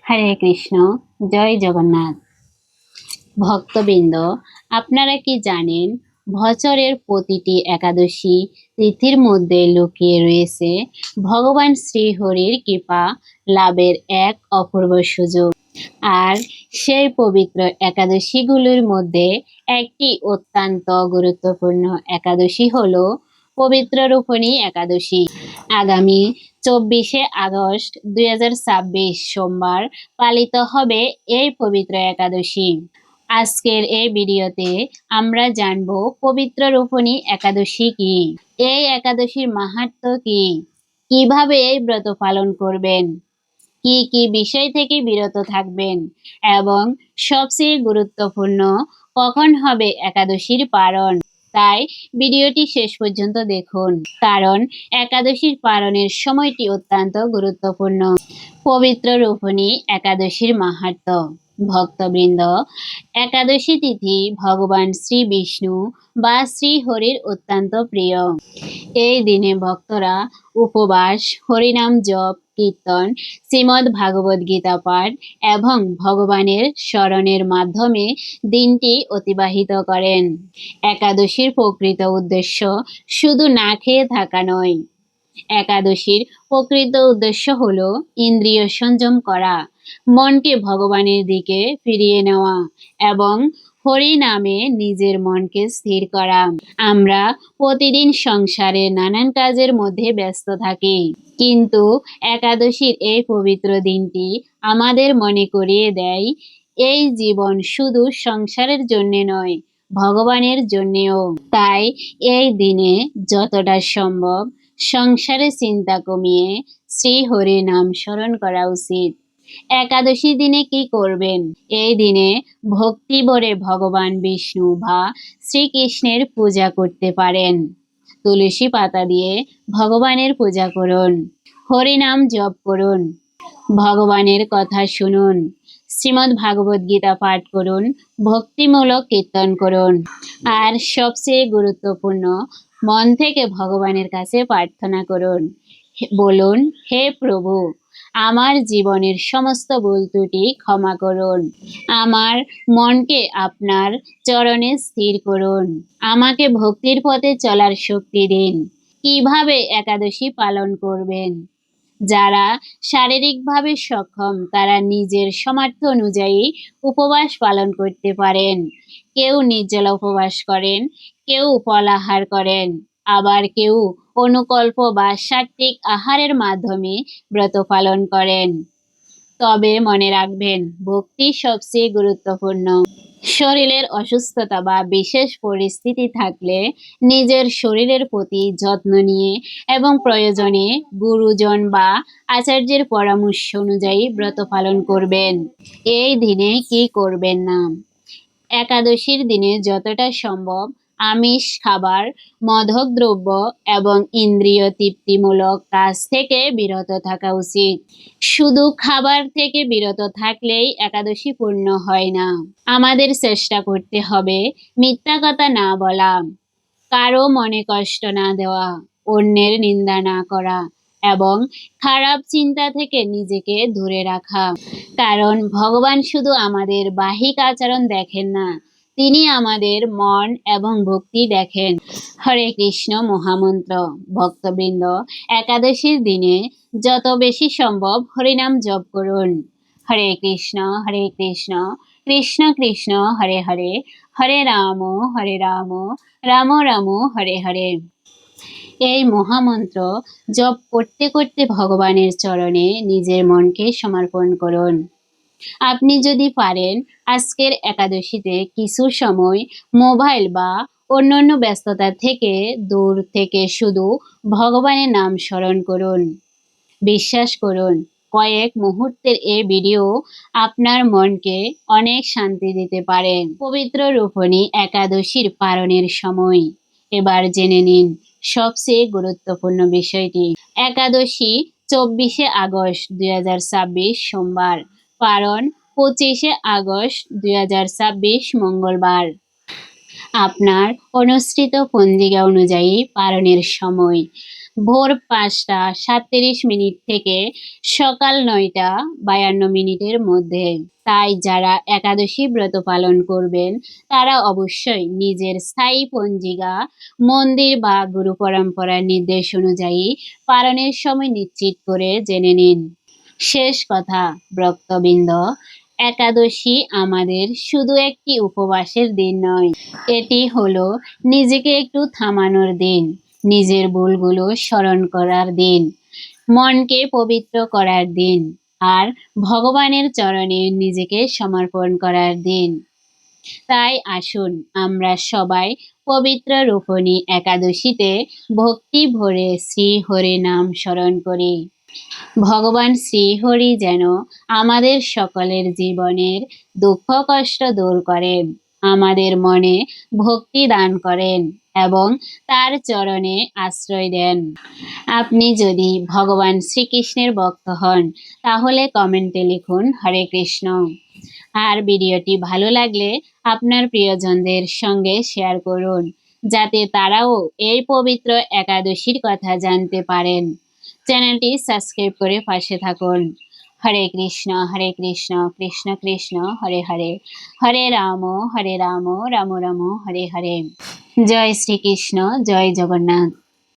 হরে কৃষ্ণ। জয় জগন্নাথ। ভক্তবৃন্দ, আপনারা কি জানেন বছরের প্রতিটি একাদশী তিথির মধ্যে লুকিয়ে রয়েছে ভগবান শ্রীহরির কৃপা লাভের এক অপূর্ব সুযোগ। আর সেই পবিত্র একাদশীগুলোর মধ্যে একটি অত্যন্ত গুরুত্বপূর্ণ একাদশী হলো পবিত্র রূপণী একাদশী। আগামী 24শে আগস্ট 2026 সোমবার পালিত হবে এই পবিত্র একাদশী। আজকের এই ভিডিওতে আমরা জানব পবিত্র রূপণী একাদশী কি, এই একাদশীর মাহাত্ম্য কি, কিভাবে এই ব্রত পালন করবেন, কি কি বিষয় থেকে বিরত থাকবেন এবং সবচেয়ে গুরুত্বপূর্ণ কখন হবে একাদশীর পালন। তাই ভিডিওটি শেষ পর্যন্ত দেখুন, কারণ একাদশীর পালনের সময়টি অত্যন্ত গুরুত্বপূর্ণ। পবিত্র রূপণী একাদশীর মাহাত্ম্য। ভক্তবৃন্দ, একাদশী তিথি ভগবান শ্রী বিষ্ণু বা শ্রী হরির অত্যন্ত প্রিয়। এই দিনে ভক্তরা উপবাস, হরিনাম জপ, কীর্তন, শ্রীমদ্ ভাগবত গীতা পাঠ এবং ভগবানের স্মরণের মাধ্যমে দিনটি অতিবাহিত করেন। একাদশীর প্রকৃত উদ্দেশ্য শুধু না খেয়ে থাকা নয়। একাদশীর প্রকৃত উদ্দেশ্য হলো ইন্দ্রিয় সংযম করা, মনকে ভগবানের দিকে ফিরিয়ে নেওয়া এবং হরি নামে নিজের মনকে স্থির করা। আমরা প্রতিদিন সংসারে নানান কাজের মধ্যে ব্যস্ত থাকি, কিন্তু একাদশীর এই পবিত্র দিনটি আমাদের মনে করিয়ে দেয় এই জীবন শুধু সংসারের জন্য নয়, ভগবানের জন্যেও। তাই এই দিনে যতটা সম্ভব সংসারে চিন্তা কমিয়ে শ্রী হরি নাম স্মরণ করা উচিত। একাদশী দিনে কি করবেন? এই দিনে ভক্তি ভরে ভগবান বিষ্ণু বা শ্রীকৃষ্ণের পূজা করতে পারেন। তুলসী পাতা দিয়ে ভগবানের পূজা করুন, হরিনাম জপ করুন, ভগবানের কথা শুনুন, শ্রীমদ্ ভাগবত গীতা পাঠ করুন, ভক্তিমূলক কীর্তন করুন। আর সবচেয়ে গুরুত্বপূর্ণ, মন থেকে ভগবানের কাছে প্রার্থনা করুন। বলুন, হে প্রভু, আমার জীবনের সমস্ত ভুল ত্রুটি ক্ষমা করুন, আমার মনকে আপনার চরণে স্থির করুন, আমাকে ভক্তির পথে চলার শক্তি দিন। কিভাবে একাদশী পালন করবেন? যারা শারীরিকভাবে সক্ষম তারা নিজের সামর্থ্য অনুযায়ী উপবাস পালন করতে পারেন। কেউ নির্জলা উপবাস করেন, কেউ ফলাহার করেন, আবার কেউ অনুকল্প বা সাত্ত্বিক আহারের মাধ্যমে ব্রত পালন করেন। তবে মনে রাখবেন, ভক্তি সবচেয়ে গুরুত্বপূর্ণ। শরীরের অসুস্থতা বা বিশেষ পরিস্থিতি থাকলে নিজের শরীরের প্রতি যত্ন নিয়ে এবং প্রয়োজনে গুরুজন বা আচার্যের পরামর্শ অনুযায়ী ব্রত পালন করবেন। এই দিনে কি করবেন না? একাদশীর দিনে যতটা সম্ভব আমিষ খাবার, মাদক দ্রব্য এবং ইন্দ্রিয় তৃপ্তিমূলক কাজ থেকে বিরত থাকা উচিত। শুধু খাবার থেকে বিরত থাকলেই একাদশী পূর্ণ হয় না। আমাদের চেষ্টা করতে হবে মিথ্যা কথা না বলা, কারো মনে কষ্ট না দেওয়া, অন্যের নিন্দা না করা এবং খারাপ চিন্তা থেকে নিজেকে দূরে রাখা। কারণ ভগবান শুধু আমাদের বাহ্যিক আচরণ দেখেন না, তিনি আমাদের মন এবং ভক্তি দেখেন। হরে কৃষ্ণ মহামন্ত্র। ভক্তবৃন্দ, একাদশীর দিনে যত বেশি সম্ভব হরিনাম জপ করুন। হরে কৃষ্ণ কৃষ্ণ কৃষ্ণ হরে হরে, হরে রাম রাম রাম হরে হরে। এই মহামন্ত্র জপ করতে করতে ভগবানের চরণে নিজের মনকে সমর্পণ করুন। আপনি যদি পারেন আজকের একাদশীতে কিছু সময় মোবাইল বা অন্যান্য ব্যস্ততা থেকে দূর থেকে শুধু ভগবানের নাম স্মরণ করুন। বিশ্বাস করুন, কয়েক মুহূর্তের এই ভিডিও আপনার মনকে অনেক শান্তি দিতে পারেন। পবিত্র রূপণী একাদশীর পালনের সময় এবার জেনে নিন সবচেয়ে গুরুত্বপূর্ণ বিষয়টি। একাদশী 24শে আগস্ট 2026 সোমবার, পালন 25শে আগস্ট 2026 মঙ্গলবার। আপনার অনুসৃত পঞ্জিকা অনুযায়ী পালনের সময় ভোর ৫টা ৩৭ মিনিট থেকে সকাল ৯টা ৫২ মিনিটের মধ্যে। তাই যারা একাদশী ব্রত পালন করবেন তারা অবশ্যই নিজের স্থায়ী পঞ্জিকা, মন্দির বা গুরু পরম্পরার নির্দেশ অনুযায়ী পালনের সময় নিশ্চিত করে জেনে নিন। শেষ কথা ভক্তবৃন্দ, একাদশী আমাদের শুধু একটি উপবাসের দিন নয়, এটি হলো নিজেকে একটু থামানোর দিন, নিজের ভুলগুলো স্মরণ করার দিন, মনকে পবিত্র করার দিন, আর ভগবানের চরণে নিজেকে সমর্পণ করার দিন। তাই আসুন আমরা সবাই পবিত্র রূপণী একাদশীতে ভক্তি ভরে শ্রী হরি নাম স্মরণ করি। ভগবান শ্রীহরি যেন আমাদের সকলের জীবনের দুঃখ কষ্ট দূর করেন, আমাদের মনে ভক্তি দান করেন এবং তার চরণে আশ্রয় দেন। আপনি যদি ভগবান শ্রীকৃষ্ণের ভক্ত হন তাহলে কমেন্টে লিখুন হরে কৃষ্ণ। আর ভিডিওটি ভালো লাগলে আপনার প্রিয়জনদের সঙ্গে শেয়ার করুন, যাতে তারাও এই পবিত্র একাদশীর কথা জানতে পারেন। চ্যানেলটি সাবস্ক্রাইব করে পাশে থাকুন। হরে কৃষ্ণ কৃষ্ণ কৃষ্ণ হরে হরে, হরে রাম রাম রাম হরে হরে। জয় শ্রীকৃষ্ণ, জয় জগন্নাথ।